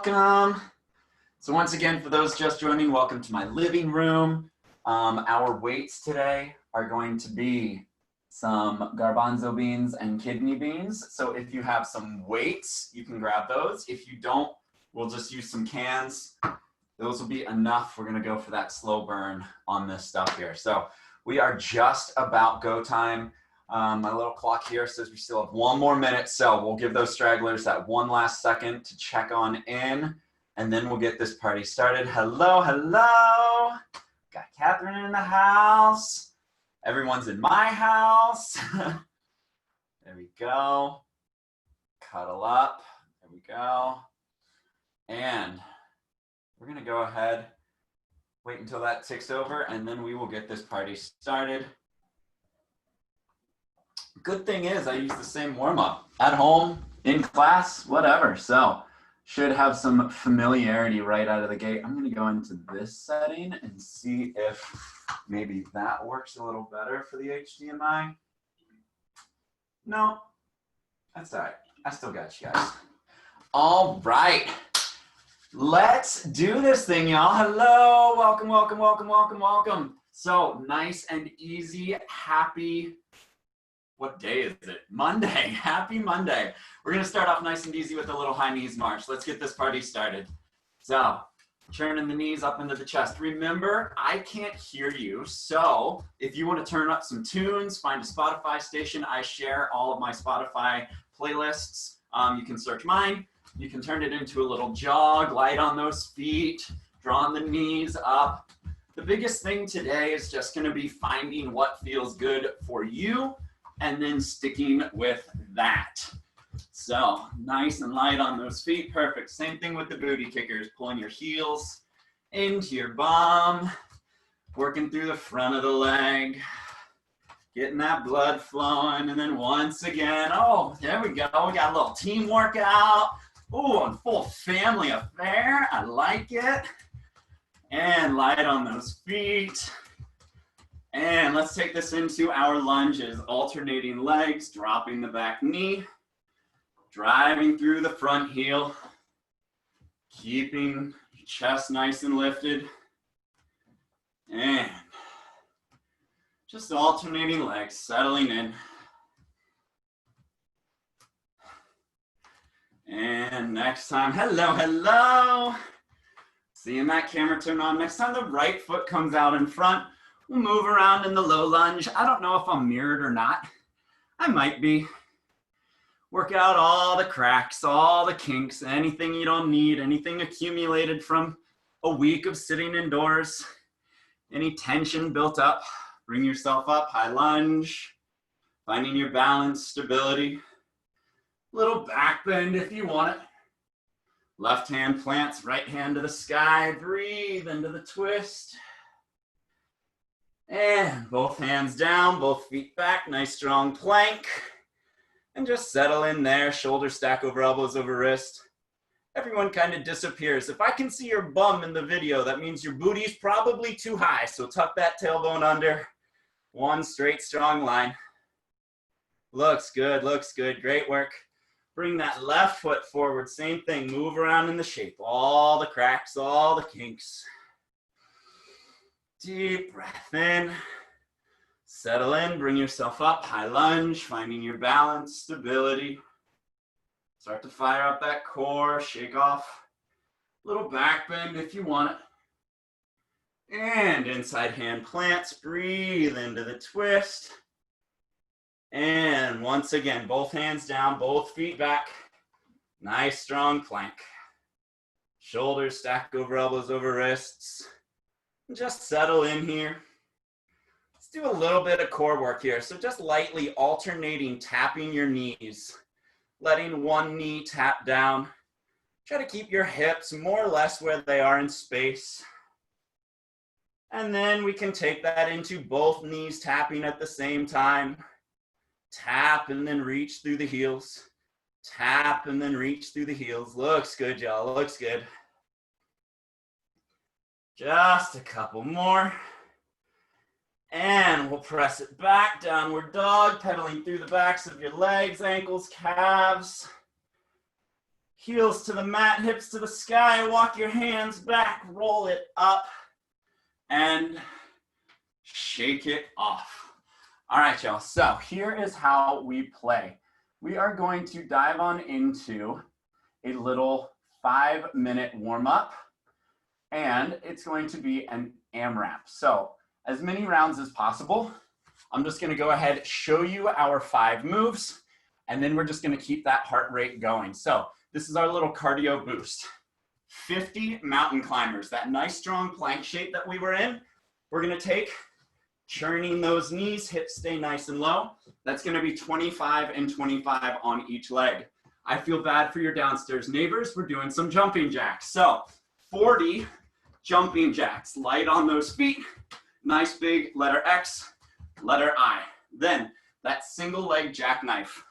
welcome. So once again, for those just joining, welcome to my living room. Our weights today are going to be some garbanzo beans and kidney beans. So if you have some weights, you can grab those. If you don't, we'll just use some cans. Those will be enough. We're gonna go for that slow burn on this stuff here. So we are just about go time. My little clock here says we still have 1 more minute, so we'll give those stragglers that one last second to check on in, and then we'll get this party started. Hello, hello. Got Catherine in the house. Everyone's in my house. There we go. Cuddle up. There we go. And we're gonna go ahead, wait until that ticks over, and then we will get this party started. Good thing is I use the same warm-up at home, in class, whatever. So should have some familiarity right out of the gate. I'm going to go into this setting and see if maybe that works a little better for the HDMI. No, that's all right. I still got you guys. All right. Let's do this thing, y'all. Hello. Welcome, welcome, welcome, welcome, welcome. So nice and easy, happy. What day is it? Monday. Happy Monday. We're going to start off nice and easy with a little high knees march. Let's get this party started. So, turning the knees up into the chest. Remember, I can't hear you. So, if you want to turn up some tunes, find a Spotify station. I share all of my Spotify playlists. You can search mine. You can turn it into a little jog, light on those feet, drawing the knees up. The biggest thing today is just going to be finding what feels good for you, and then sticking with that. So nice and light on those feet. Perfect. Same thing with the booty kickers. Pulling your heels into your bum. Working through the front of the leg. Getting that blood flowing. And then once again, oh, there we go. We got a little team workout. Oh, and full family affair. I like it. And light on those feet. And let's take this into our lunges, alternating legs, dropping the back knee, driving through the front heel, keeping your chest nice and lifted, and just alternating legs, settling in. And next time, hello, hello. Seeing that camera turn on. Next time the right foot comes out in front, we'll move around in the low lunge. I don't know if I'm mirrored or not. I might be. Work out all the cracks, all the kinks, anything you don't need, anything accumulated from a week of sitting indoors, any tension built up. Bring yourself up, high lunge, finding your balance, stability. Little back bend if you want it. Left hand plants, right hand to the sky. Breathe into the twist. And both hands down, both feet back, nice strong plank. And just settle in there, shoulders stack over elbows over wrist. Everyone kind of disappears. If I can see your bum in the video, that means your booty's probably too high, so tuck that tailbone under. One straight, strong line. Looks good, great work. Bring that left foot forward, same thing, move around in the shape. All the cracks, all the kinks. Deep breath in, settle in, bring yourself up, high lunge, finding your balance, stability. Start to fire up that core, shake off a little back bend if you want it. And inside hand plants, breathe into the twist. And once again, both hands down, both feet back. Nice strong plank. Shoulders stacked over elbows over wrists. Just settle in here. Let's do a little bit of core work here. So just lightly alternating, tapping your knees, letting one knee tap down. Try to keep your hips more or less where they are in space. And then we can take that into both knees tapping at the same time. Tap and then reach through the heels. Tap and then reach through the heels. Looks good, y'all, looks good. Just a couple more. And we'll press it back, downward dog, pedaling through the backs of your legs, ankles, calves. Heels to the mat, hips to the sky. Walk your hands back, roll it up, and shake it off. All right, y'all. So here is how we play. We are going to dive on into a little 5-minute warm-up, and it's going to be an AMRAP. So as many rounds as possible. I'm just gonna go ahead, show you our 5 moves, and then we're just gonna keep that heart rate going. So this is our little cardio boost. 50 mountain climbers, that nice strong plank shape that we were in. We're gonna take, churning those knees, hips stay nice and low. That's gonna be 25 and 25 on each leg. I feel bad for your downstairs neighbors. We're doing some jumping jacks. So 40 jumping jacks, light on those feet. Nice big letter X, letter I. Then that single leg jackknife.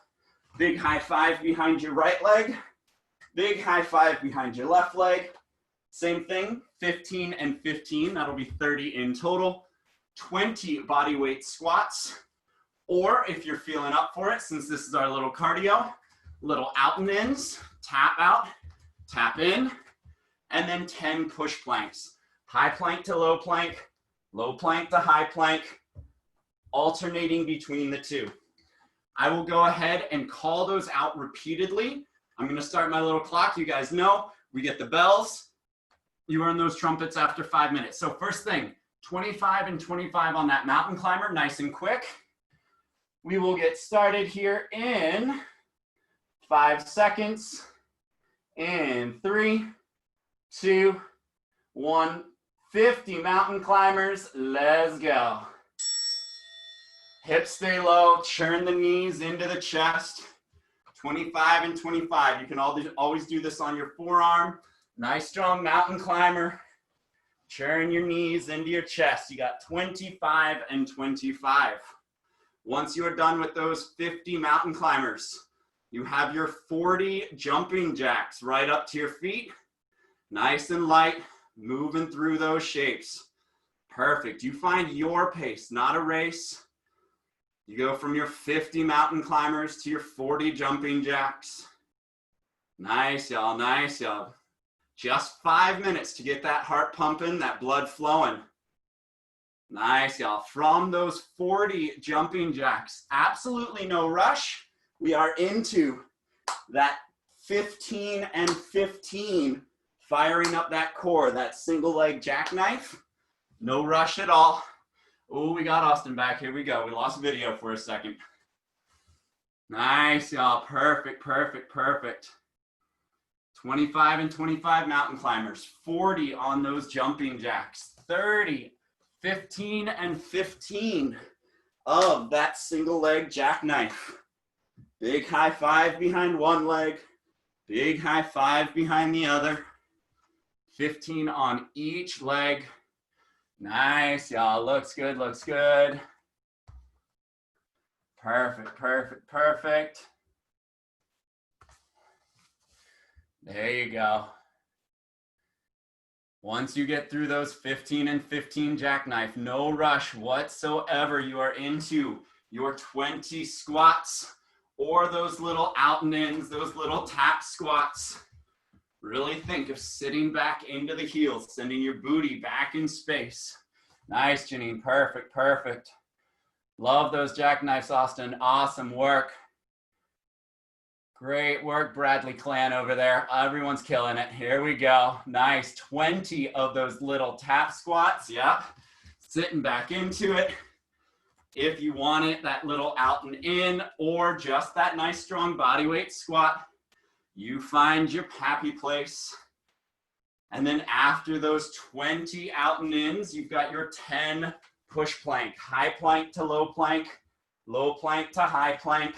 Big high five behind your right leg. Big high five behind your left leg. Same thing, 15 and 15. That'll be 30 in total. 20 body weight squats. Or if you're feeling up for it, since this is our little cardio, little out and ins, tap out, tap in, and then 10 push planks. High plank to low plank to high plank, alternating between the two. I will go ahead and call those out repeatedly. I'm gonna start my little clock. You guys know, we get the bells. You earn those trumpets after 5 minutes. So first thing, 25 and 25 on that mountain climber, nice and quick. We will get started here in 5 seconds. In 3, 2, 1. 50 mountain climbers, let's go. Hips stay low, churn the knees into the chest. 25 and 25. You can always do this on your forearm. Nice strong mountain climber. Churn your knees into your chest. You got 25 and 25. Once you are done with those 50 mountain climbers, you have your 40 jumping jacks right up to your feet. Nice and light. Moving through those shapes. Perfect. You find your pace, not a race. You go from your 50 mountain climbers to your 40 jumping jacks. Nice, y'all. Nice, y'all. Just 5 minutes to get that heart pumping, that blood flowing. Nice, y'all. From those 40 jumping jacks, absolutely no rush. We are into that 15 and 15. Firing up that core, that single leg jackknife. No rush at all. Oh, we got Austin back. Here we go. We lost video for a second. Nice, y'all. Perfect, perfect, perfect. 25 and 25 mountain climbers. 40 on those jumping jacks. 30, 15 and 15 of that single leg jackknife. Big high five behind one leg. Big high five behind the other. 15 on each leg. Nice, y'all. Looks good, looks good. Perfect, perfect, perfect. There you go. Once you get through those 15 and 15 jackknife, no rush whatsoever. You are into your 20 squats or those little out and ins, those little tap squats. Really think of sitting back into the heels, sending your booty back in space. Nice, Janine. Perfect, perfect. Love those jackknives, Austin. Awesome work. Great work, Bradley clan over there. Everyone's killing it. Here we go. Nice. 20 of those little tap squats. Yep. Sitting back into it. If you want it, that little out and in, or just that nice strong body weight squat, you find your happy place. And then after those 20 out and ins, you've got your 10 push plank. High plank to low plank to high plank.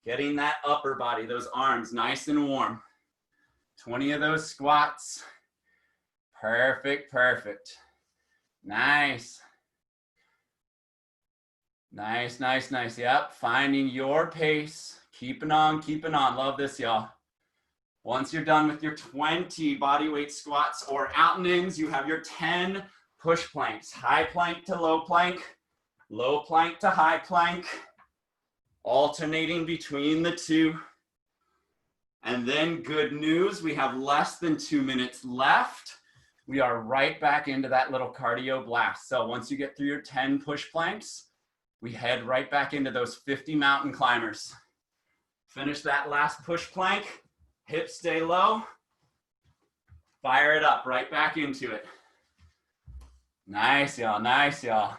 Getting that upper body, those arms nice and warm. 20 of those squats. Perfect, perfect. Nice. Nice, nice, nice. Yep, finding your pace. Keeping on, keeping on. Love this, y'all. Once you're done with your 20 body weight squats or out and ins, you have your 10 push planks. High plank to low plank to high plank. Alternating between the two. And then good news, we have less than 2 minutes left. We are right back into that little cardio blast. So once you get through your 10 push planks, we head right back into those 50 mountain climbers. Finish that last push plank, hips stay low, fire it up, right back into it. Nice, y'all, nice, y'all.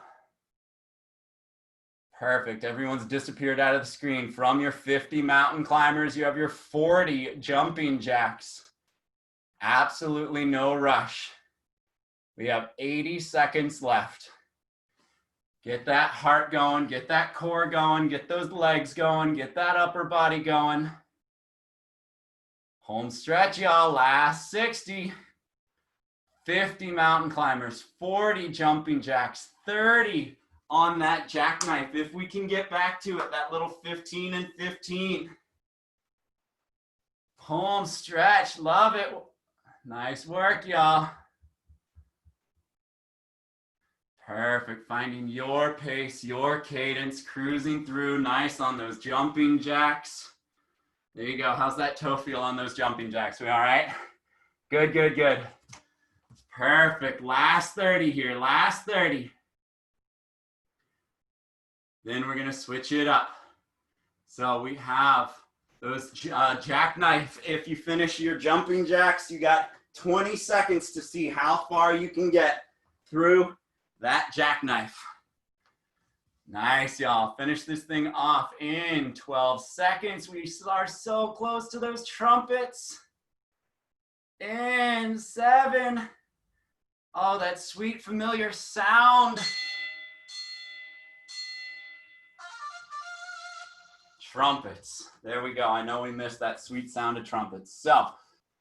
Perfect, everyone's disappeared out of the screen. From your 50 mountain climbers, you have your 40 jumping jacks. Absolutely no rush. We have 80 seconds left. Get that heart going, get that core going, get those legs going, get that upper body going. Home stretch, y'all, last 60. 50 mountain climbers, 40 jumping jacks, 30 on that jackknife. If we can get back to it, that little 15 and 15. Home stretch, love it. Nice work, y'all. Perfect, finding your pace, your cadence, cruising through, nice on those jumping jacks. There you go, how's that toe feel on those jumping jacks? We all right? Good, good, good. Perfect, last 30 here, last 30. Then we're gonna switch it up. So we have those jackknife. If you finish your jumping jacks, you got 20 seconds to see how far you can get through that jackknife. Nice, y'all. Finish this thing off in 12 seconds. We are so close to those trumpets. In 7. Oh, that sweet familiar sound. Trumpets. There we go. I know we missed that sweet sound of trumpets. So,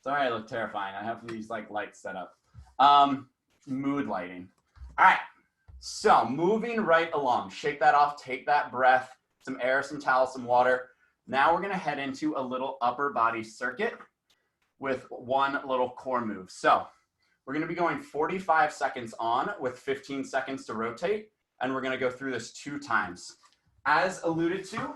sorry I look terrifying. I have these like lights set up. Mood lighting. All right. So, moving right along. Shake that off. Take that breath. Some air, some towel, some water. Now we're going to head into a little upper body circuit with one little core move. So, we're going to be going 45 seconds on with 15 seconds to rotate. And we're going to go through this 2 times. As alluded to,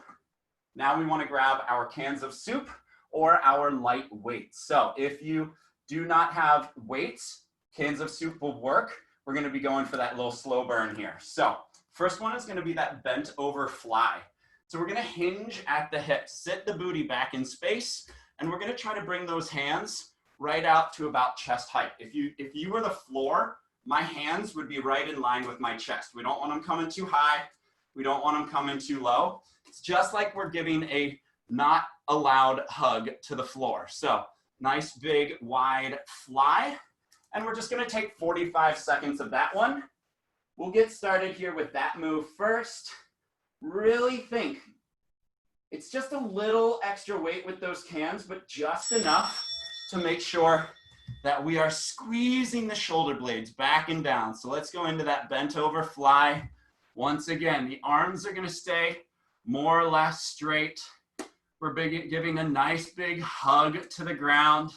now we want to grab our cans of soup or our light weights. So if you do not have weights, cans of soup will work. We're going to be going for that little slow burn here. So first one is going to be that bent over fly. So we're going to hinge at the hips, sit the booty back in space, and we're going to try to bring those hands right out to about chest height. If you were the floor, my hands would be right in line with my chest. We don't want them coming too high. We don't want them coming too low. It's just like we're giving a not allowed hug to the floor. So nice big wide fly. And we're just gonna take 45 seconds of that one. We'll get started here with that move first. Really think. It's just a little extra weight with those cans, but just enough to make sure that we are squeezing the shoulder blades back and down. So let's go into that bent over fly. Once again, the arms are gonna stay more or less straight. We're giving a nice big hug to the ground.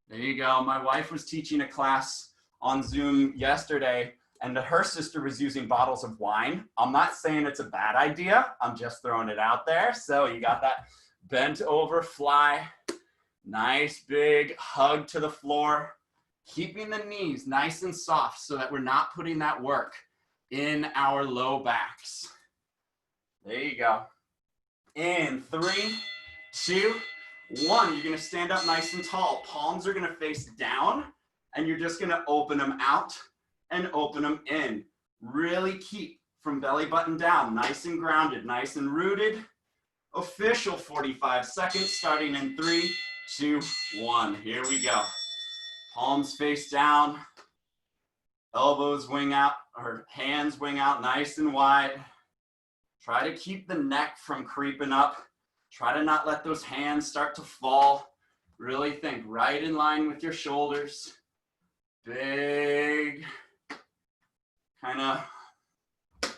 There you go. My wife was teaching a class on Zoom yesterday, and her sister was using bottles of wine. I'm not saying it's a bad idea. I'm just throwing it out there. So you got that bent over fly. Nice big hug to the floor. Keeping the knees nice and soft so that we're not putting that work in our low backs. There you go. In 3, 2, 1. You're gonna stand up nice and tall. Palms are gonna face down, and you're just gonna open them out and open them in. Really keep from belly button down, nice and grounded, nice and rooted. Official 45 seconds, starting in 3, 2, 1. Here we go. Palms face down, elbows wing out, or hands wing out nice and wide. Try to keep the neck from creeping up. Try to not let those hands start to fall. Really think right in line with your shoulders. Big, kind of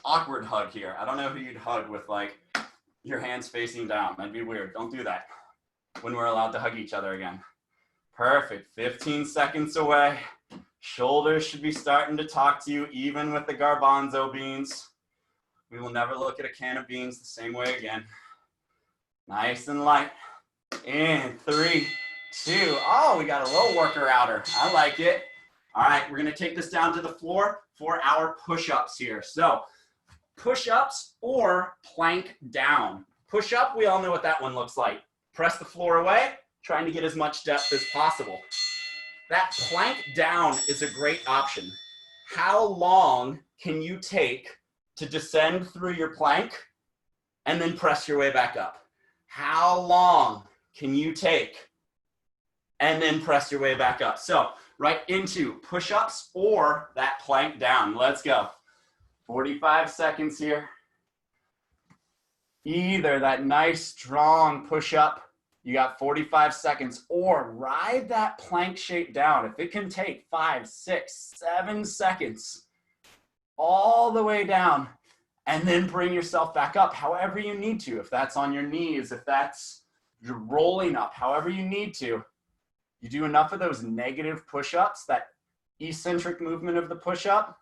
awkward hug here. I don't know who you'd hug with like your hands facing down. That'd be weird. Don't do that when we're allowed to hug each other again. Perfect. 15 seconds away. Shoulders should be starting to talk to you, even with the garbanzo beans. We will never look at a can of beans the same way again. Nice and light. In 3, 2. Oh, we got a little worker outer. I like it. All right, we're going to take this down to the floor for our push-ups here. So push-ups or plank down. Push-up, we all know what that one looks like. Press the floor away, trying to get as much depth as possible. That plank down is a great option. How long can you take to descend through your plank and then press your way back up? How long can you take and then press your way back up? So right into push-ups or that plank down. Let's go. 45 seconds here. Either that nice strong push-up, you got 45 seconds, or ride that plank shape down. If it can take 5, 6, 7 seconds all the way down, and then bring yourself back up however you need to. If that's on your knees, if that's you're rolling up, however you need to. You do enough of those negative push-ups, that eccentric movement of the push-up,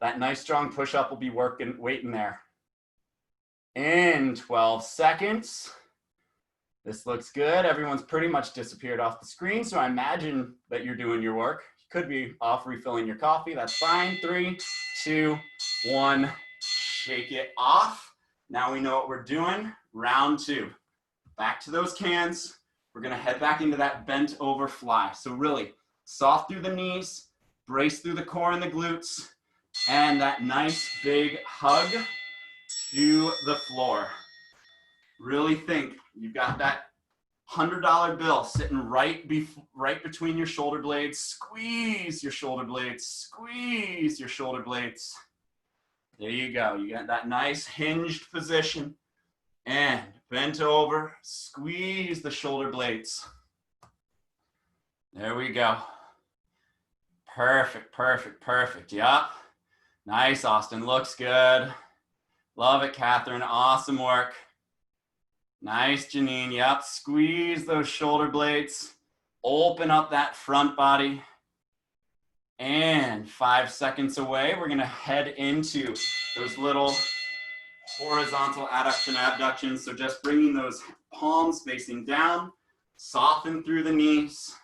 that nice strong push-up will be waiting there. In 12 seconds. This looks good. Everyone's pretty much disappeared off the screen, so I imagine that you're doing your work. You could be off refilling your coffee. That's fine. 3, 2, 1. Shake it off. Now we know what we're doing. Round 2. Back to those cans. We're going to head back into that bent over fly. So really soft through the knees, brace through the core and the glutes, and that nice big hug to the floor. Really think you've got that $100 bill sitting right between your shoulder blades. Squeeze your shoulder blades. Squeeze your shoulder blades. There you go. You got that nice hinged position. And bent over. Squeeze the shoulder blades. There we go. Perfect, perfect, perfect. Yep. Nice, Austin. Looks good. Love it, Catherine. Awesome work. Nice, Janine. Yep. Squeeze those shoulder blades. Open up that front body. And 5 seconds away, we're going to head into those little horizontal adduction abductions. So just bringing those palms facing down, soften through the knees.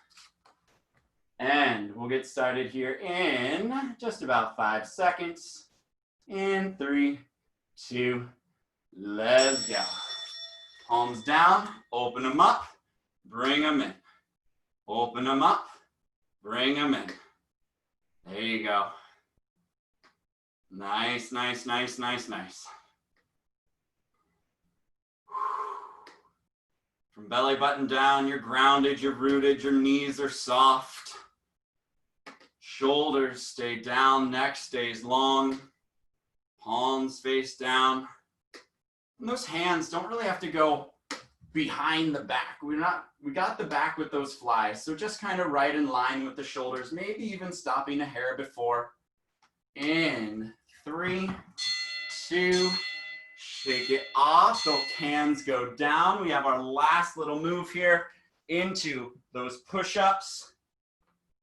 And we'll get started here in just about 5 seconds. In 3, 2, let's go. Palms down, open them up, bring them in. Open them up, bring them in. There you go. Nice, nice, nice, nice, nice. From belly button down, you're grounded, you're rooted, your knees are soft. Shoulders stay down, neck stays long. Palms face down. And those hands don't really have to go behind the back. We got the back with those flies, so just kind of right in line with the shoulders, maybe even stopping a hair before. In 3, 2, shake it off. Those hands go down. We have our last little move here into those push-ups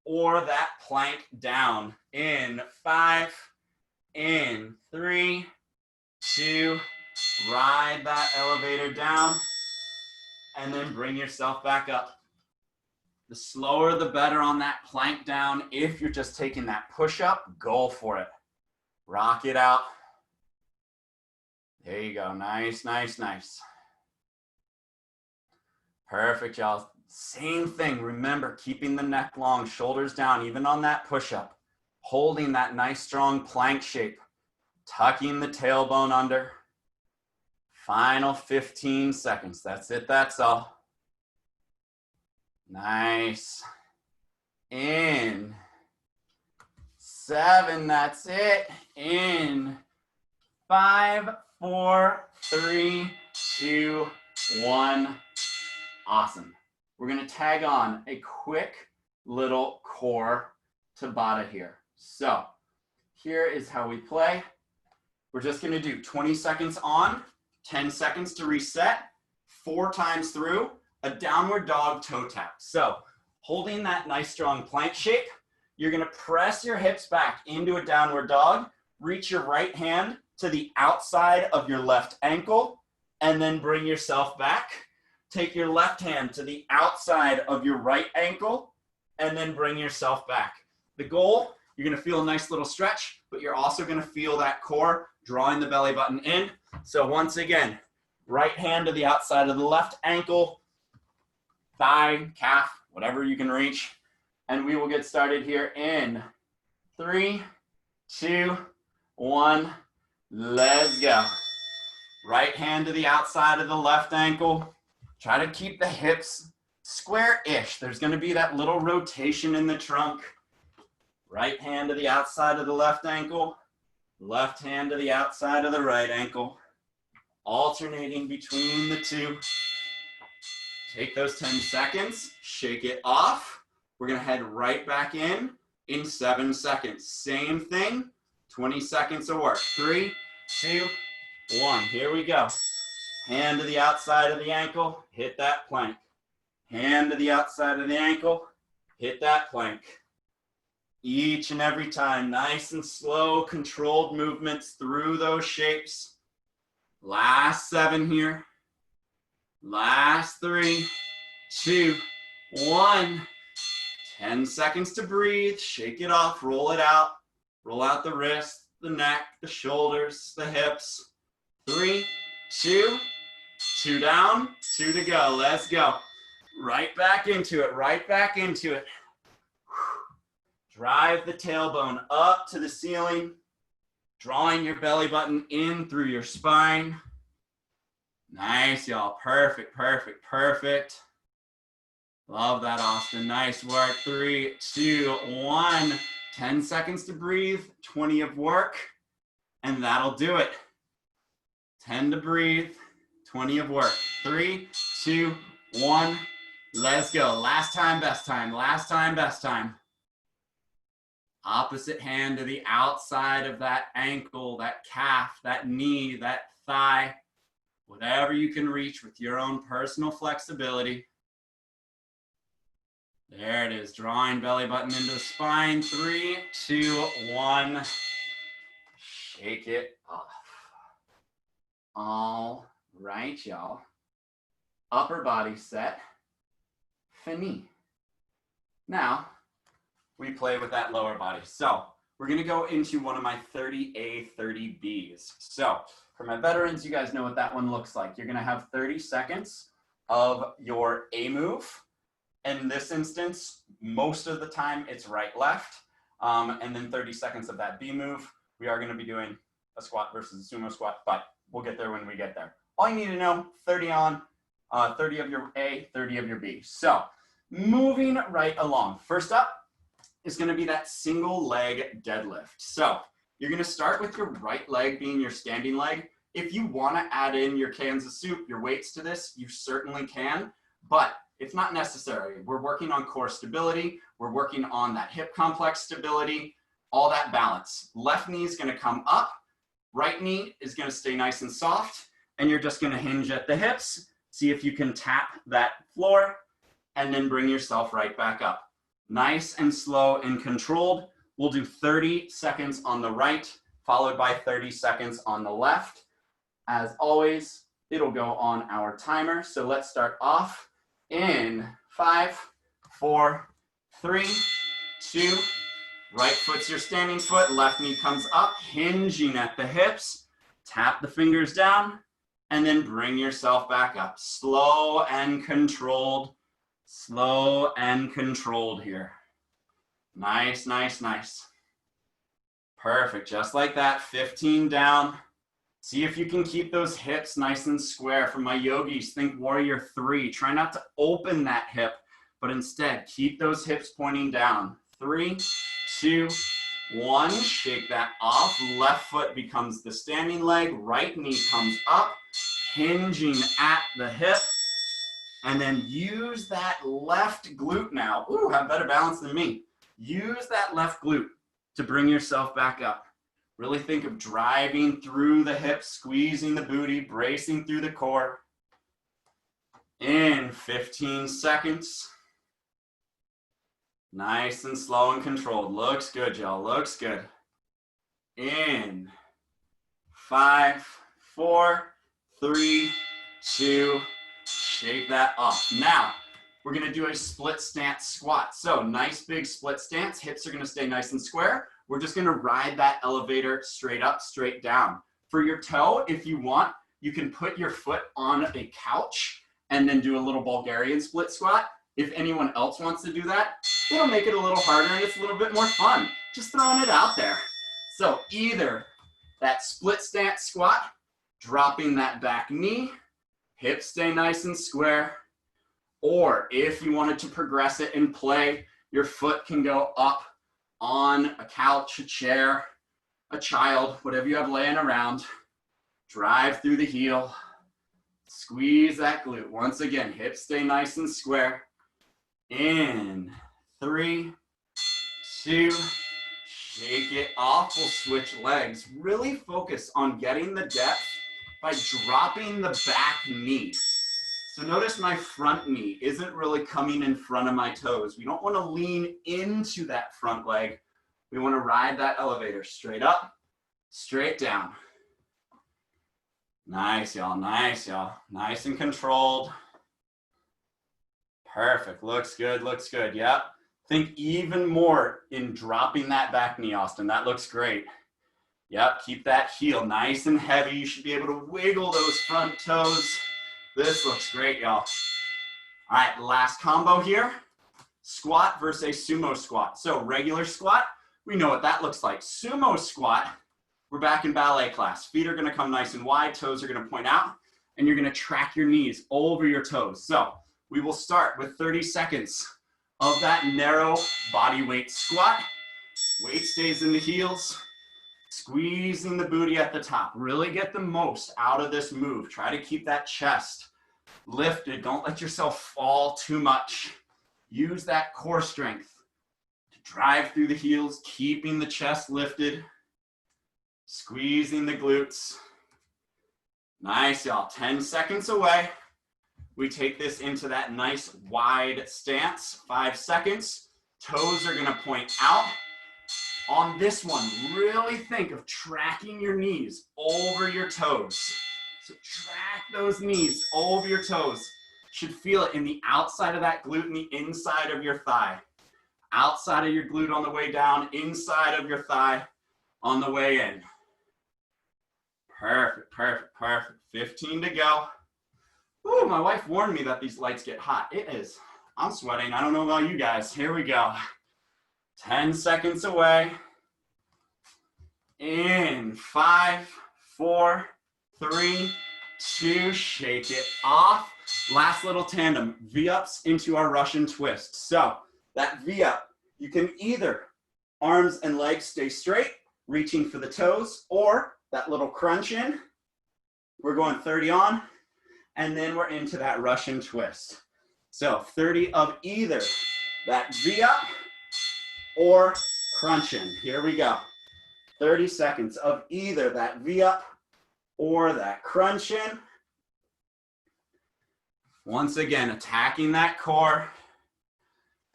or that plank down. In 5, in 3, 2, ride that elevator down, and then bring yourself back up. The slower, the better on that plank down. If you're just taking that push-up, go for it. Rock it out. There you go. Nice, nice, nice. Perfect, y'all. Same thing. Remember, keeping the neck long, shoulders down, even on that push-up. Holding that nice, strong plank shape. Tucking the tailbone under. Final 15 seconds. That's it. That's all. Nice. In 7. That's it. In 5, 4, 3, 2, 1. Awesome. We're going to tag on a quick little core Tabata here. So here is how we play. We're just going to do 20 seconds on, 10 seconds to reset, 4 times through, a downward dog toe tap. So holding that nice strong plank shape, you're going to press your hips back into a downward dog, reach your right hand to the outside of your left ankle, and then bring yourself back take your left hand to the outside of your right ankle and then bring yourself back. The goal, you're gonna feel a nice little stretch, but you're also gonna feel that core drawing the belly button in. So once again, right hand to the outside of the left ankle, thigh, calf, whatever you can reach. And we will get started here in 3, 2, 1, let's go. Right hand to the outside of the left ankle. Try to keep the hips square-ish. There's gonna be that little rotation in the trunk. Right hand to the outside of the left ankle. Left hand to the outside of the right ankle. Alternating between the two. Take those 10 seconds, shake it off. We're gonna head right back in 7 seconds. Same thing, 20 seconds of work. 3, 2, 1, here we go. Hand to the outside of the ankle, hit that plank. Hand to the outside of the ankle, hit that plank. Each and every time, nice and slow, controlled movements through those shapes. Last 7 here. Last 3, 2, 1. 10 seconds to breathe, shake it off, roll it out. Roll out the wrist, the neck, the shoulders, the hips. 3, 2, 2 down, 2 to go. Let's go. Right back into it, right back into it. Drive the tailbone up to the ceiling, drawing your belly button in through your spine. Nice, y'all. Perfect, perfect, perfect. Love that, Austin. Nice work. 3, 2, 1. 10 seconds to breathe, 20 of work, and that'll do it. 10 to breathe, 20 of work. 3, 2, 1. Let's go. Last time, best time. Last time, best time. Opposite hand to the outside of that ankle, that calf, that knee, that thigh. Whatever you can reach with your own personal flexibility. There it is, drawing belly button into the spine. 3, 2, 1. Shake it off. All right, y'all. Upper body set. Fini. Now, we play with that lower body. So, we're gonna go into one of my 30A, 30Bs. So, for my veterans, you guys know what that one looks like. You're gonna have 30 seconds of your A move. In this instance, most of the time it's right, left. And then 30 seconds of that B move. We are gonna be doing a squat versus a sumo squat, but we'll get there when we get there. All you need to know, 30 on, 30 of your A, 30 of your B. So, moving right along. First up is gonna be that single leg deadlift. So, you're gonna start with your right leg being your standing leg. If you wanna add in your cans of soup, your weights to this, you certainly can, but it's not necessary. We're working on core stability. We're working on that hip complex stability, all that balance. Left knee is gonna come up, right knee is gonna stay nice and soft, and you're just gonna hinge at the hips, see if you can tap that floor, and then bring yourself right back up. Nice and slow and controlled. We'll do 30 seconds on the right, followed by 30 seconds on the left. As always, it'll go on our timer. So let's start off in 5, 4, 3, 2. Right foot's your standing foot, left knee comes up, hinging at the hips. Tap the fingers down, and then bring yourself back up. Slow and controlled. Slow and controlled here. Nice, nice, nice. Perfect, just like that, 15 down. See if you can keep those hips nice and square. For my yogis, think warrior 3. Try not to open that hip, but instead keep those hips pointing down. 3, 2, 1, shake that off. Left foot becomes the standing leg, right knee comes up, hinging at the hip. And then use that left glute now. Ooh, have better balance than me. Use that left glute to bring yourself back up. Really think of driving through the hips, squeezing the booty, bracing through the core. In 15 seconds. Nice and slow and controlled. Looks good, y'all. Looks good. In 5, 4, 3, 2, Shake that off. Now, we're gonna do a split stance squat. So nice big split stance, hips are gonna stay nice and square. We're just gonna ride that elevator straight up, straight down. For your toe, if you want, you can put your foot on a couch and then do a little Bulgarian split squat. If anyone else wants to do that, it'll make it a little harder and it's a little bit more fun. Just throwing it out there. So either that split stance squat, dropping that back knee, hips stay nice and square, or if you wanted to progress it and play, your foot can go up on a couch, a chair, a child, whatever you have laying around. Drive through the heel, squeeze that glute. Once again, hips stay nice and square. In 3, 2, shake it off. We'll switch legs. Really focus on getting the depth by dropping the back knee. So notice my front knee isn't really coming in front of my toes. We don't want to lean into that front leg. We want to ride that elevator straight up, straight down. Nice, y'all. Nice, y'all. Nice and controlled. Perfect. Looks good. Looks good. Yep. Think even more in dropping that back knee, Austin. That looks great. Yep. Keep that heel nice and heavy. You should be able to wiggle those front toes. This looks great, y'all. All right. Last combo here. Squat versus a sumo squat. So regular squat, we know what that looks like. Sumo squat, we're back in ballet class. Feet are going to come nice and wide. Toes are going to point out. And you're going to track your knees over your toes. So we will start with 30 seconds of that narrow body weight squat. Weight stays in the heels. Squeezing the booty at the top. Really get the most out of this move. Try to keep that chest lifted. Don't let yourself fall too much. Use that core strength to drive through the heels, keeping the chest lifted. Squeezing the glutes. Nice, y'all. 10 seconds away. We take this into that nice wide stance. 5 seconds. Toes are gonna point out. On this one, really think of tracking your knees over your toes. So track those knees over your toes. Should feel it in the outside of that glute and the inside of your thigh. Outside of your glute on the way down, inside of your thigh on the way in. Perfect, perfect, perfect. 15 to go. Ooh, my wife warned me that these lights get hot. It is. I'm sweating. I don't know about you guys. Here we go. 10 seconds away. In 5, 4, 3, 2, shake it off. Last little tandem, V-ups into our Russian twist. So that V-up, you can either arms and legs stay straight, reaching for the toes, or that little crunch in. We're going 30 on, and then we're into that Russian twist. So 30 of either that V-up or crunch in. Here we go. 30 seconds of either that V-up or that crunch in. Once again, attacking that core.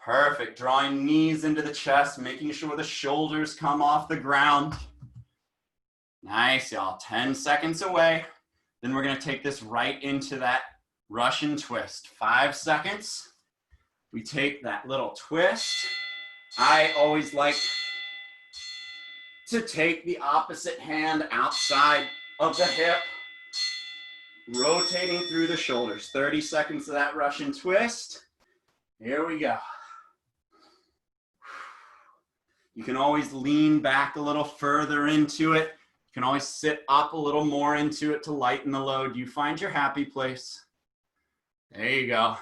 Perfect. Drawing knees into the chest, making sure the shoulders come off the ground. Nice, y'all. 10 seconds away. Then we're going to take this right into that Russian twist. 5 seconds. We take that little twist. I always like to take the opposite hand outside of the hip, rotating through the shoulders. 30 seconds of that Russian twist. Here we go. You can always lean back a little further into it. You can always sit up a little more into it to lighten the load. You find your happy place. There you go.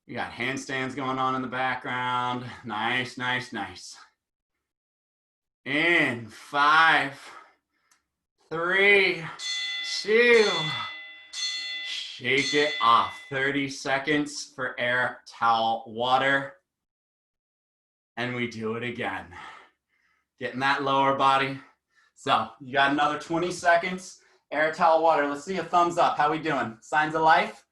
You got handstands going on in the background. Nice, nice, nice. In 5, 3, 2, shake it off. 30 seconds for air, towel, water. And we do it again. Getting that lower body. So you got another 20 seconds. Air, towel, water. Let's see a thumbs up. How we doing? Signs of life?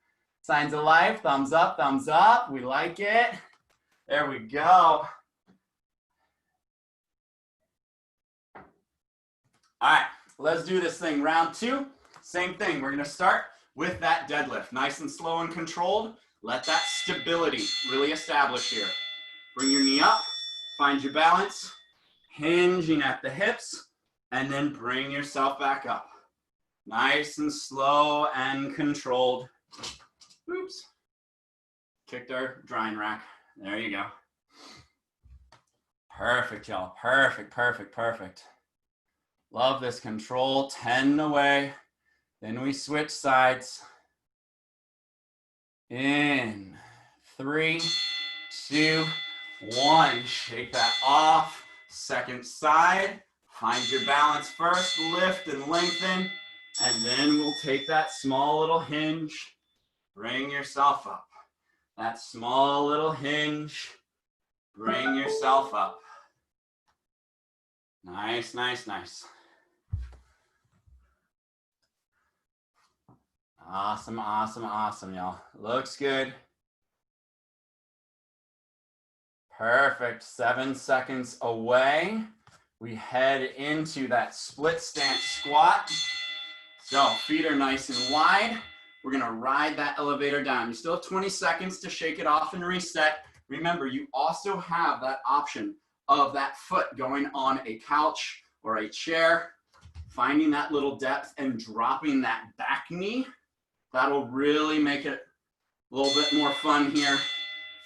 Signs of life. Thumbs up, thumbs up. We like it. There we go. All right, let's do this thing. Round 2, same thing. We're gonna start with that deadlift. Nice and slow and controlled. Let that stability really establish here. Bring your knee up, find your balance, hinging at the hips, and then bring yourself back up. Nice and slow and controlled. Oops. Kicked our drying rack. There you go. Perfect, y'all. Perfect, perfect, perfect. Love this control. 10 away. Then we switch sides. In 3, 2, 1. Shake that off. Second side. Find your balance first. Lift and lengthen. And then we'll take that small little hinge. Bring yourself up. That small little hinge. Bring yourself up. Nice, nice, nice. Awesome, awesome, awesome, y'all. Looks good. Perfect. 7 seconds away. We head into that split stance squat. So feet are nice and wide. We're gonna ride that elevator down. You still have 20 seconds to shake it off and reset. Remember, you also have that option of that foot going on a couch or a chair, finding that little depth and dropping that back knee. That'll really make it a little bit more fun here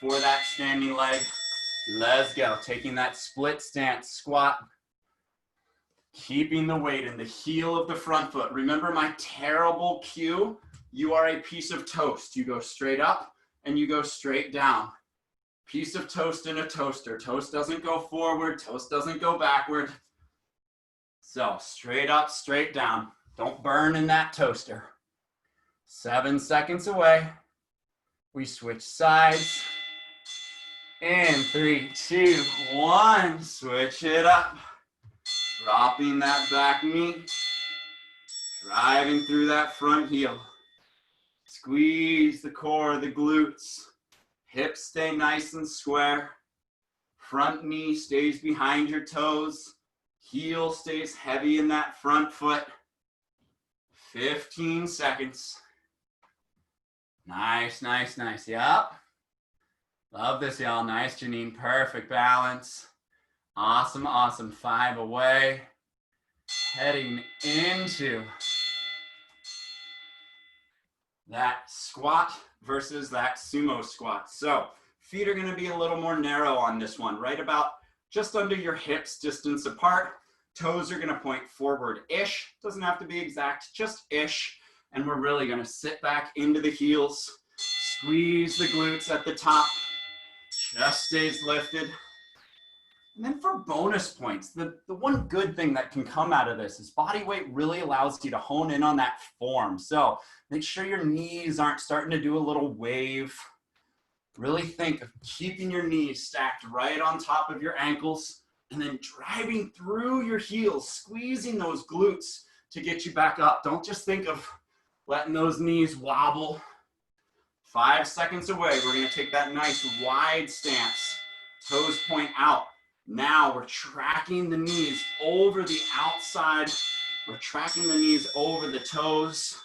for that standing leg. Let's go. Taking that split stance squat. Keeping the weight in the heel of the front foot. Remember my terrible cue? You are a piece of toast. You go straight up and you go straight down. Piece of toast in a toaster. Toast doesn't go forward. Toast doesn't go backward. So straight up, straight down. Don't burn in that toaster. 7 seconds away. We switch sides. In 3, 2, 1. Switch it up. Dropping that back knee. Driving through that front heel. Squeeze the core of the glutes. Hips stay nice and square. Front knee stays behind your toes. Heel stays heavy in that front foot. 15 seconds. Nice, nice, nice. Yep. Love this, y'all. Nice, Janine. Perfect balance. Awesome, awesome. 5 away. Heading into that squat versus that sumo squat. So feet are going to be a little more narrow on this one, right about just under your hips, distance apart. Toes are going to point forward-ish. Doesn't have to be exact, just ish. And we're really going to sit back into the heels. Squeeze the glutes at the top. Chest stays lifted. And then for bonus points, the one good thing that can come out of this is body weight really allows you to hone in on that form. So make sure your knees aren't starting to do a little wave. Really think of keeping your knees stacked right on top of your ankles and then driving through your heels, squeezing those glutes to get you back up. Don't just think of letting those knees wobble. 5 seconds away, we're gonna take that nice wide stance. Toes point out. Now we're tracking the knees over the outside. We're tracking the knees over the toes.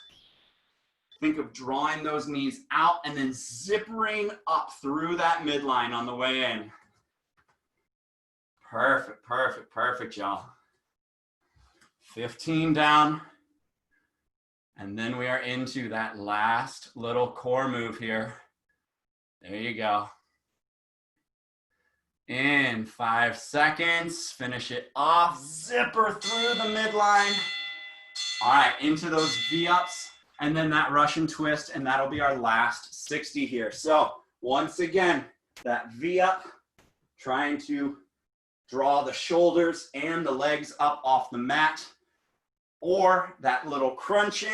Think of drawing those knees out and then zippering up through that midline on the way in. Perfect, perfect, perfect, y'all. 15 down. And then we are into that last little core move here. There you go. In 5 seconds, finish it off, zipper through the midline. All right, into those V-ups and then that Russian twist, and that'll be our last 60 here. So once again, that V-up, trying to draw the shoulders and the legs up off the mat, or that little crunch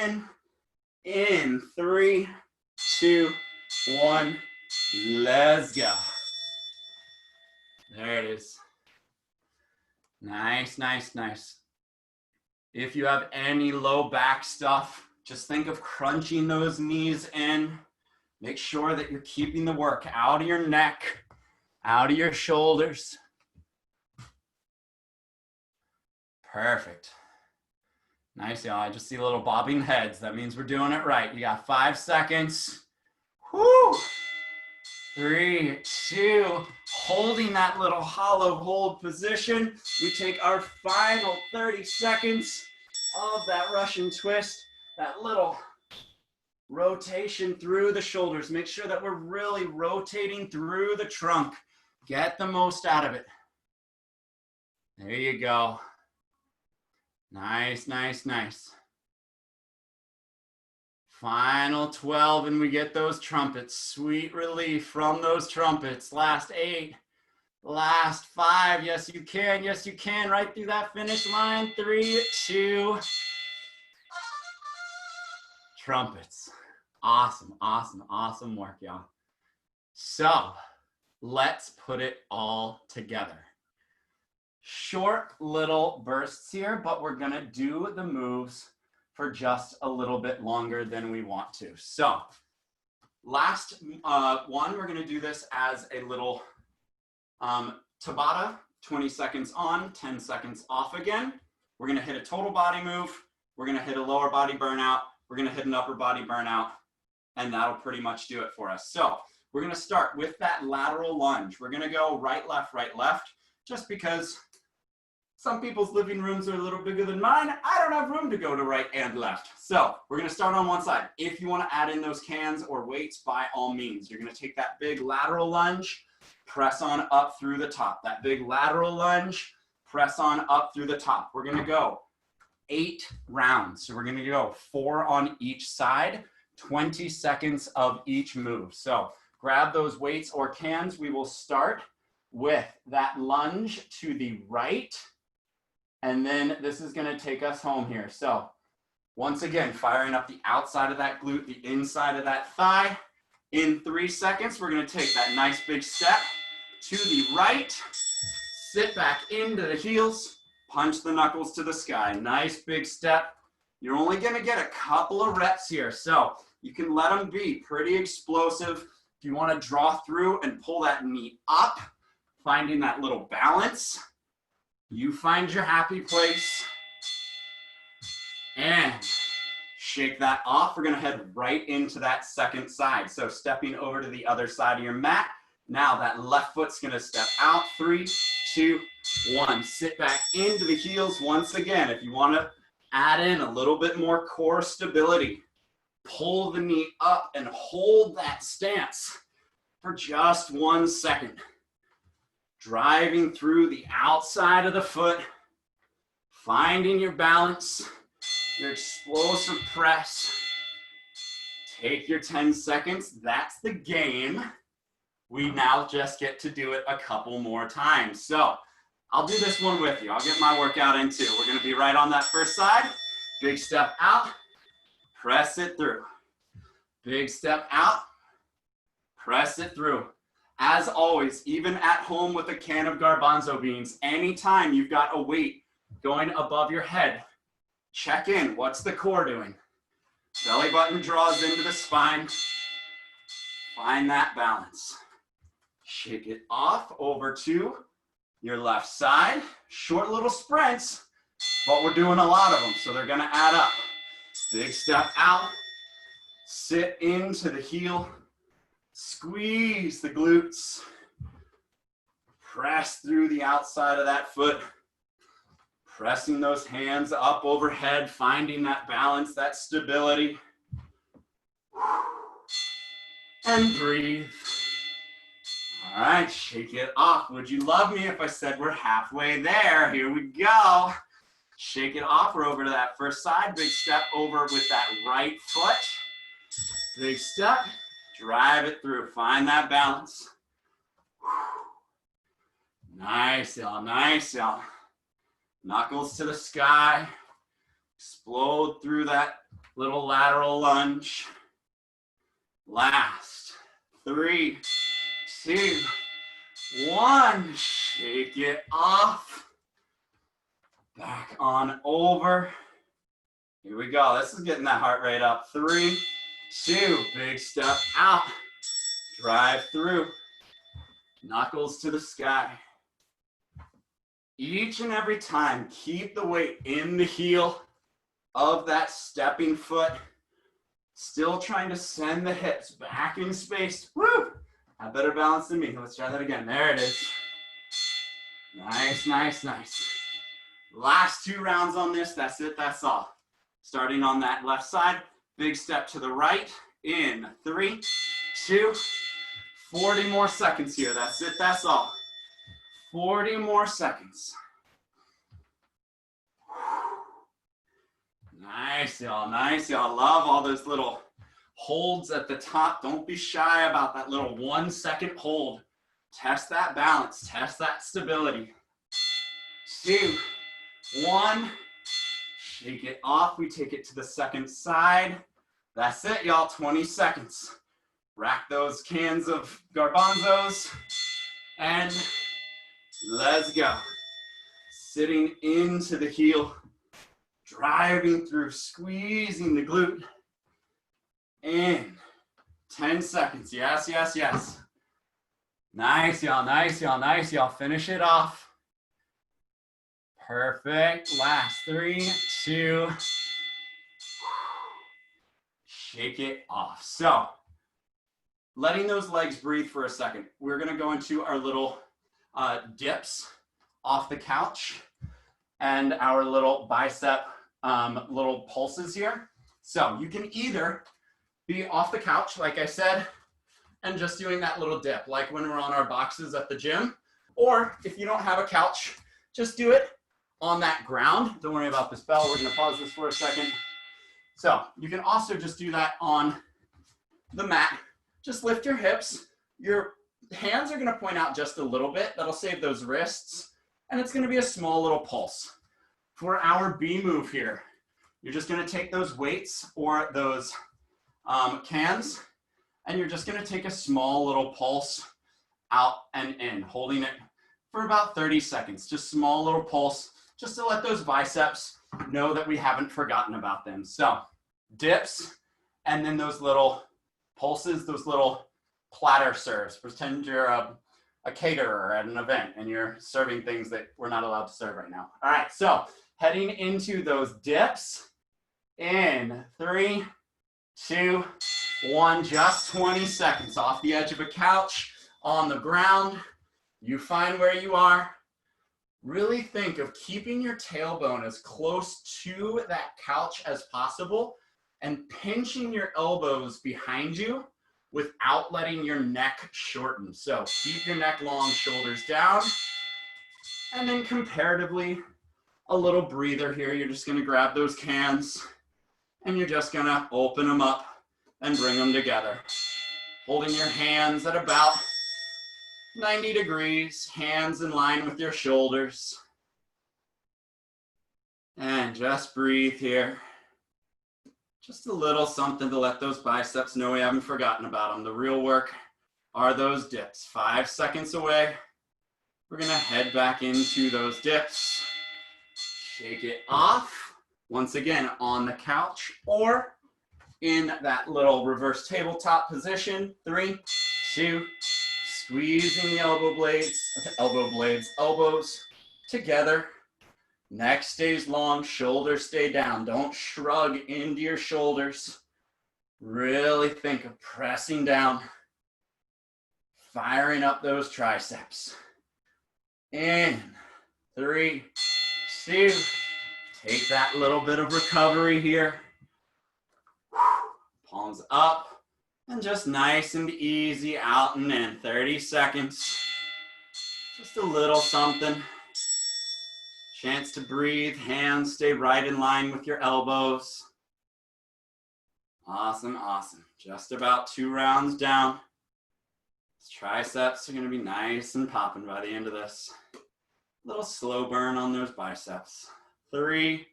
in 3, 2, 1, let's go. There it is. Nice, nice, nice. If you have any low back stuff, just think of crunching those knees in. Make sure that you're keeping the work out of your neck, out of your shoulders. Perfect. Nice, y'all. I just see little bobbing heads. That means we're doing it right. You got 5 seconds. Whoo! 3, 2, holding that little hollow hold position. We take our final 30 seconds of that Russian twist, that little rotation through the shoulders. Make sure that we're really rotating through the trunk. Get the most out of it. There you go. Nice, nice, nice. Final 12, and we get those trumpets. Sweet relief from those trumpets. Last 8, last 5. Yes, you can. Yes, you can. Right through that finish line. 3, 2. Trumpets. Awesome, awesome, awesome work, y'all. So let's put it all together. Short little bursts here, but we're gonna do the moves for just a little bit longer than we want to. So last one, we're gonna do this as a little Tabata, 20 seconds on, 10 seconds off again. We're gonna hit a total body move. We're gonna hit a lower body burnout. We're gonna hit an upper body burnout, and that'll pretty much do it for us. So we're gonna start with that lateral lunge. We're gonna go right, left, just because some people's living rooms are a little bigger than mine. I don't have room to go to right and left. So we're gonna start on one side. If you wanna add in those cans or weights, by all means, you're gonna take that big lateral lunge, press on up through the top. That big lateral lunge, press on up through the top. We're gonna go 8 rounds. So we're gonna go 4 on each side, 20 seconds of each move. So grab those weights or cans. We will start with that lunge to the right. And then this is gonna take us home here. So once again, firing up the outside of that glute, the inside of that thigh. In 3 seconds, we're gonna take that nice big step to the right, sit back into the heels, punch the knuckles to the sky. Nice big step. You're only gonna get a couple of reps here, so you can let them be pretty explosive. If you wanna draw through and pull that knee up, finding that little balance, you find your happy place and shake that off. We're gonna head right into that second side. So stepping over to the other side of your mat. Now that left foot's gonna step out. 3, 2, 1. Sit back into the heels once again. If you wanna add in a little bit more core stability, pull the knee up and hold that stance for just 1 second. Driving through the outside of the foot, finding your balance, your explosive press. Take your 10 seconds. That's the game. We now just get to do it a couple more times. So I'll do this one with you. I'll get my workout in too. We're gonna be right on that first side. Big step out, press it through. Big step out, press it through. As always, even at home with a can of garbanzo beans, anytime you've got a weight going above your head, check in. What's the core doing? Belly button draws into the spine. Find that balance. Shake it off over to your left side. Short little sprints, but we're doing a lot of them, so they're gonna add up. Big step out. Sit into the heel. Squeeze the glutes. Press through the outside of that foot. Pressing those hands up overhead, finding that balance, that stability. And breathe. All right, shake it off. Would you love me if I said we're halfway there? Here we go. Shake it off. We're over to that first side. Big step over with that right foot. Big step. Drive it through. Find that balance. Nice, y'all. Nice, y'all. Knuckles to the sky. Explode through that little lateral lunge. Last. 3, 2, 1. Shake it off. Back on over. Here we go. This is getting that heart rate up. 3, 2. Big step out. Drive through. Knuckles to the sky. Each and every time, keep the weight in the heel. of that stepping foot. Still trying to send the hips back in space. Woo! Have better balance than me. Let's try that again. There it is. Nice, nice, nice. Last 2 rounds on this. That's it. That's all. Starting on that left side. Big step to the right. In 3, 2, 40 more seconds here. That's it. That's all. 40 more seconds. Nice, y'all. Nice, y'all. Love all those little holds at the top. Don't be shy about that little 1 second hold. Test that balance. Test that stability. 2, 1. Shake it off. We take it to the second side. That's it, y'all. 20 seconds. Rack those cans of garbanzos. And let's go. Sitting into the heel. Driving through, squeezing the glute. In 10 seconds. Yes, yes, yes. Nice, y'all. Nice, y'all. Nice, y'all. Finish it off. Perfect. Last 3, 2. Shake it off. So, letting those legs breathe for a second. We're going to go into our little dips off the couch and our little bicep little pulses here. So you can either be off the couch, like I said, and just doing that little dip, like when we're on our boxes at the gym, or if you don't have a couch, just do it on that ground. Don't worry about this bell. We're going to pause this for a second. So you can also just do that on the mat. Just lift your hips. Your hands are going to point out just a little bit. That'll save those wrists. And it's going to be a small little pulse. For our B move here, you're just going to take those weights or those cans, and you're just going to take a small little pulse out and in, holding it for about 30 seconds. Just small little pulse, just to let those biceps know that we haven't forgotten about them. So dips, and then those little pulses, those little platter serves. Pretend you're a caterer at an event and you're serving things that we're not allowed to serve right now. All right, so heading into those dips in 3, 2, 1, just 20 seconds off the edge of a couch, on the ground. You find where you are. Really think of keeping your tailbone as close to that couch as possible and pinching your elbows behind you without letting your neck shorten. So keep your neck long, shoulders down. And then comparatively, a little breather here. You're just gonna grab those cans and you're just gonna open them up and bring them together. Holding your hands at about 90 degrees, hands in line with your shoulders. And just breathe here. Just a little something to let those biceps know we haven't forgotten about them. The real work are those dips. 5 seconds away. We're gonna head back into those dips. Shake it off. Once again, on the couch or in that little reverse tabletop position. 3, 2, squeezing the elbows together. Neck stays long, shoulders stay down. Don't shrug into your shoulders. Really think of pressing down, firing up those triceps. In 3, 2, take that little bit of recovery here. Palms up and just nice and easy out and in. 30 seconds. Just a little something. Chance to breathe, hands stay right in line with your elbows. Awesome, awesome. Just about 2 rounds down. Triceps are gonna be nice and popping by the end of this. Little slow burn on those biceps. 3,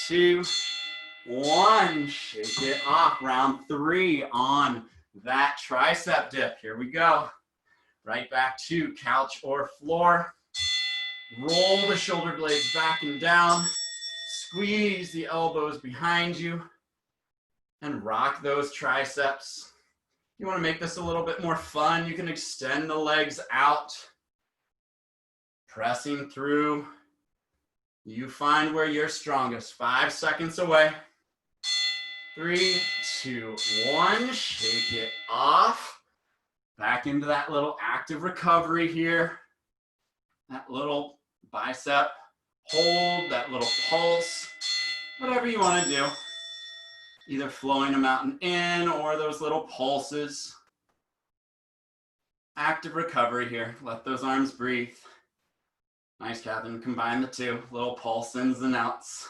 2, 1. Shake it off. Round 3 on that tricep dip. Here we go. Right back to couch or floor. Roll the shoulder blades back and down. Squeeze the elbows behind you. And rock those triceps. You want to make this a little bit more fun. You can extend the legs out. Pressing through. You find where you're strongest. 5 seconds away. 3, 2, 1. Shake it off. Back into that little active recovery here. That little bicep hold, that little pulse, whatever you want to do. Either flowing a mountain in or those little pulses. Active recovery here. Let those arms breathe. Nice, Catherine. Combine the two. Little pulse ins and outs.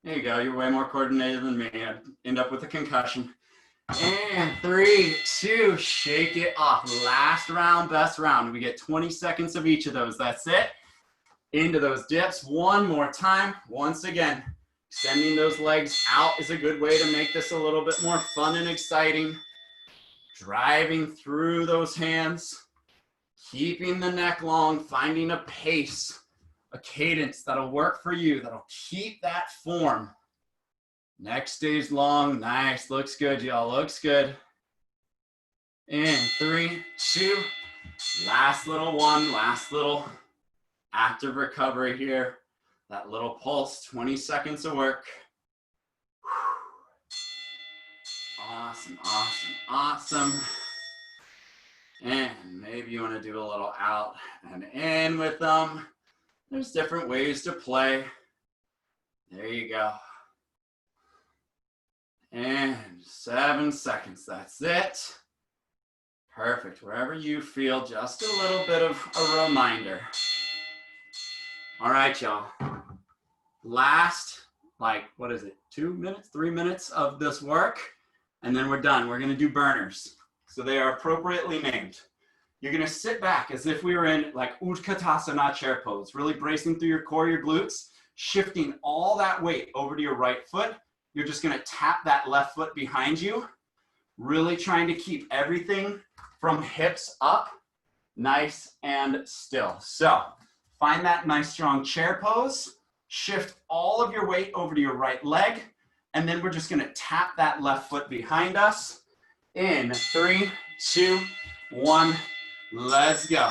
There you go. You're way more coordinated than me. I'd end up with a concussion. And 3, 2, shake it off. Last round, best round. We get 20 seconds of each of those. That's it. Into those dips. One more time. Once again, extending those legs out is a good way to make this a little bit more fun and exciting. Driving through those hands. Keeping the neck long. Finding a pace, a cadence that'll work for you. That'll keep that form. Neck stays long. Nice. Looks good, y'all. Looks good. In 3, 2. Last little one. Last little active recovery here. That little pulse. 20 seconds of work. Awesome, awesome, awesome. And maybe you want to do a little out and in with them. There's different ways to play. There you go. And 7 seconds, that's it. Perfect, wherever you feel, just a little bit of a reminder. All right, y'all. Last, what is it, 2 minutes, 3 minutes of this work, and then we're done. We're gonna do burners. So they are appropriately named. You're gonna sit back as if we were in Utkatasana chair pose, really bracing through your core, your glutes, shifting all that weight over to your right foot. You're just gonna tap that left foot behind you, really trying to keep everything from hips up, nice and still. So find that nice strong chair pose, shift all of your weight over to your right leg, and then we're just gonna tap that left foot behind us. In 3, 2, 1, let's go.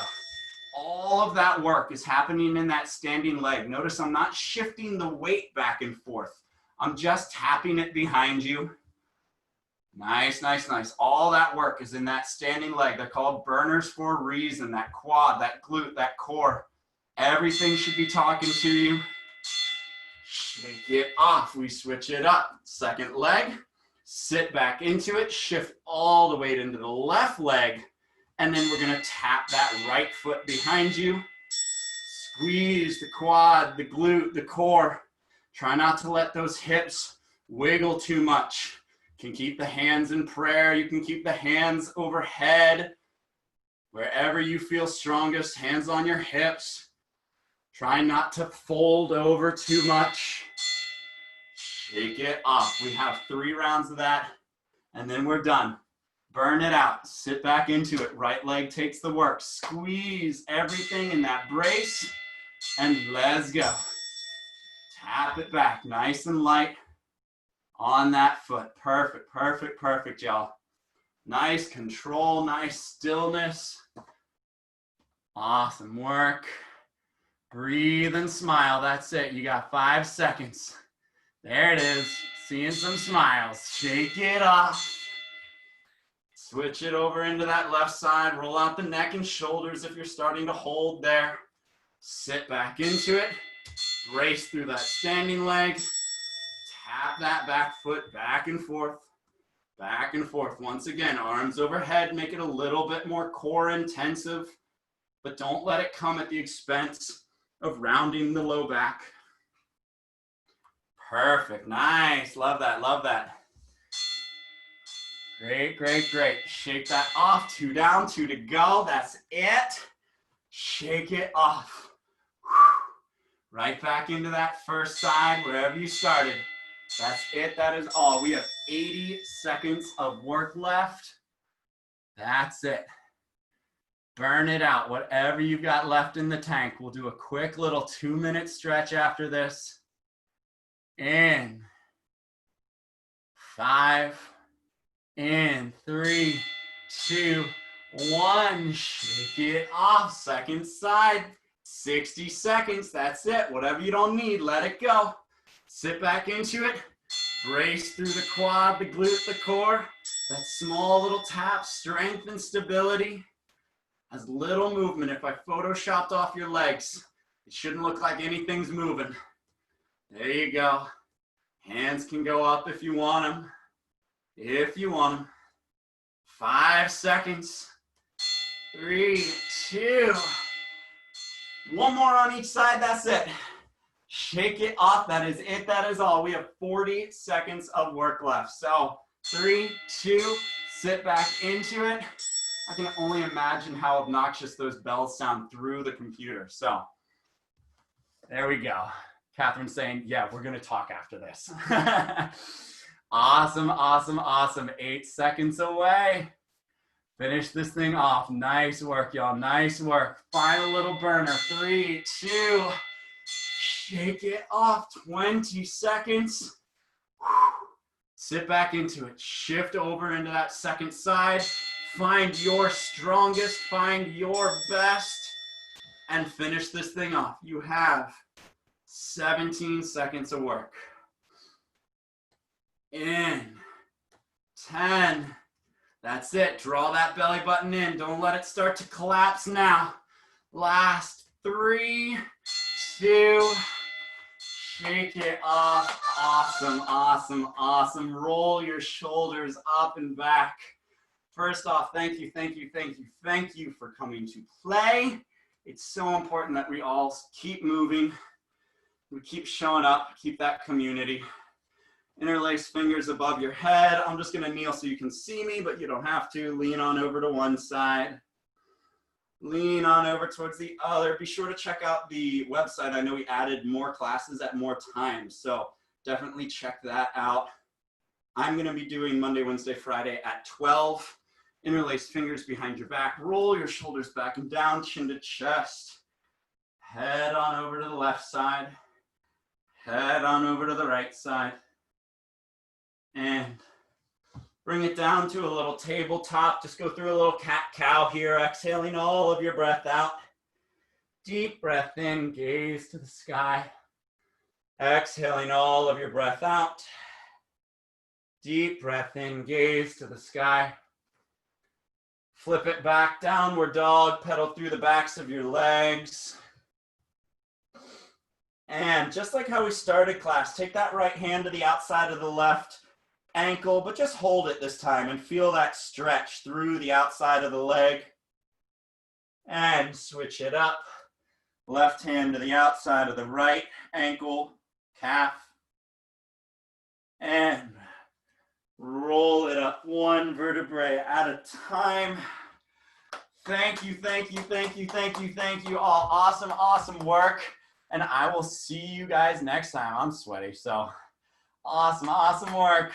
All of that work is happening in that standing leg. Notice I'm not shifting the weight back and forth. I'm just tapping it behind you. Nice, nice, nice. All that work is in that standing leg. They're called burners for a reason. That quad, that glute, that core. Everything should be talking to you. Shake it off. We switch it up. Second leg. Sit back into it. Shift all the weight into the left leg. And then we're going to tap that right foot behind you. Squeeze the quad, the glute, the core. Try not to let those hips wiggle too much. You can keep the hands in prayer. You can keep the hands overhead. Wherever you feel strongest, hands on your hips. Try not to fold over too much. Shake it off. We have 3 rounds of that, and then we're done. Burn it out. Sit back into it. Right leg takes the work. Squeeze everything in that brace, and let's go. Tap it back nice and light on that foot. Perfect, perfect, perfect, y'all. Nice control, nice stillness. Awesome work. Breathe and smile. That's it. You got 5 seconds. There it is. Seeing some smiles. Shake it off. Switch it over into that left side. Roll out the neck and shoulders if you're starting to hold there. Sit back into it. Brace through that standing leg. Tap that back foot back and forth. Back and forth. Once again, arms overhead. Make it a little bit more core intensive, but don't let it come at the expense of rounding the low back. Perfect. Nice. Love that. Love that. Great, great, great. Shake that off. 2 down, 2 to go. That's it. Shake it off. Right back into that first side, wherever you started. That's it. That is all. We have 80 seconds of work left. That's it. Burn it out. Whatever you've got left in the tank. We'll do a quick little 2-minute stretch after this. In 5, in 3, 2, 1. Shake it off. Second side. 60 seconds, that's it. Whatever you don't need, let it go. Sit back into it. Brace through the quad, the glute, the core. That small little tap, strength and stability. As little movement. If I photoshopped off your legs, it shouldn't look like anything's moving. There you go. Hands can go up if you want them. If you want them. 5 seconds. 3, 2. One more on each side, that's it. Shake it off, that is it, that is all. We have 40 seconds of work left. So 3, 2, sit back into it. I can only imagine how obnoxious those bells sound through the computer. So there we go. Catherine's saying, yeah, we're gonna talk after this. Awesome, awesome, awesome. 8 seconds away. Finish this thing off. Nice work, y'all. Nice work. Final little burner. 3, 2. Shake it off. 20 seconds. Sit back into it. Shift over into that second side. Find your strongest. Find your best. And finish this thing off. You have 17 seconds of work. In 10. That's it. Draw that belly button in. Don't let it start to collapse now. Last 3, 2. Shake it off. Awesome, awesome, awesome. Roll your shoulders up and back. First off, thank you, thank you, thank you, thank you for coming to play. It's so important that we all keep moving. We keep showing up, keep that community. Interlace fingers above your head. I'm just gonna kneel so you can see me, but you don't have to. Lean on over to one side. Lean on over towards the other. Be sure to check out the website. I know we added more classes at more times, so definitely check that out. I'm gonna be doing Monday, Wednesday, Friday at 12. Interlace fingers behind your back. Roll your shoulders back and down, chin to chest. Head on over to the left side. Head on over to the right side. And bring it down to a little tabletop. Just go through a little cat-cow here, exhaling all of your breath out. Deep breath in, gaze to the sky. Exhaling all of your breath out. Deep breath in, gaze to the sky. Flip it back, downward dog, pedal through the backs of your legs. And just like how we started class, take that right hand to the outside of the left ankle, but just hold it this time and feel that stretch through the outside of the leg. And switch it up. Left hand to the outside of the right ankle, calf. And roll it up one vertebrae at a time. Thank you, thank you, thank you, thank you, thank you all. Awesome, awesome work. And I will see you guys next time. I'm sweaty, so awesome, awesome work.